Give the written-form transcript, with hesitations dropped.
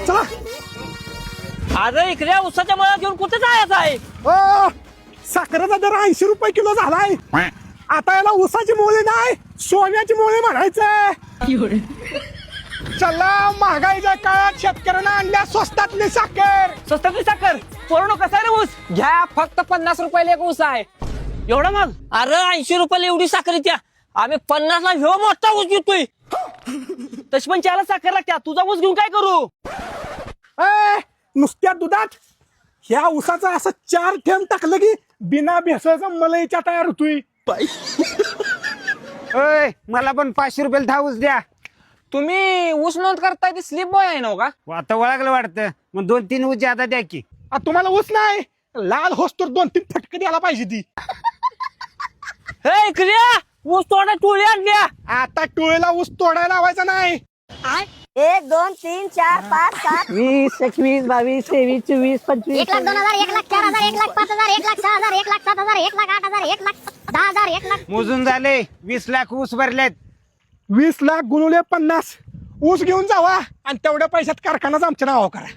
चला. अरे इकडे उसाच्या मळा घेऊन कुठे जायचं आहे? साखरेचा दर 80 रुपये किलो झालाय. आता याला उसाची मोळी नाही, सोन्याची मोळी म्हणायचं. चला, महागाईच्या काळात शेतकऱ्यांना आणल्या स्वस्तातली साखर. स्वस्तातली साखर पोरणो कसा रे ऊस? घ्या, फक्त 50 रुपयाला एक ऊस आहे. एवढा मग? अरे 80 रुपयाला एवढी साखर येत्या. आम्ही 50 ला ह्यो मोठा ऊस घेतोय. तशी पण 4 ला साखर लागत्या. तुझा ऊस घेऊन काय करू? नुसत्या दुधात ह्या उसाचं असं 4 थेंब टाकलं की बिना भेसळचा मलईच्या तयार होतोय. मला पण 500 रुपयाला 10 ऊस द्या. तुम्ही ऊस नोंद करताय ते स्लिप बॉय आहे ना का? आता ओळखलं वाटतं, मग 2-3 ऊस ज्यादा द्या की. तुम्हाला ऊस नाही, लाल होस्तोर 2-3 फटके द्यायला पाहिजे ती. हे इकडे ऊस तोडा टोळी आणल्या. आता टोळीला ऊस तोडायला लावायचा नाही. 1 2 3 4 5 7 20 21 22 23 24 25 1 लाख 2 हजार 1 लाख 4 हजार 1 लाख 5 हजार 1 लाख 6 हजार 1 लाख 7 हजार 1 लाख 8 हजार 1 लाख 10 हजार 1 लाख. मोजून झाले 20 लाख ऊस भरलेत. 20 लाख गुणुले 50 ऊस घेऊन जावा आणि तेवढ्या पैशात कारखानाच आमच्या नावावर करा.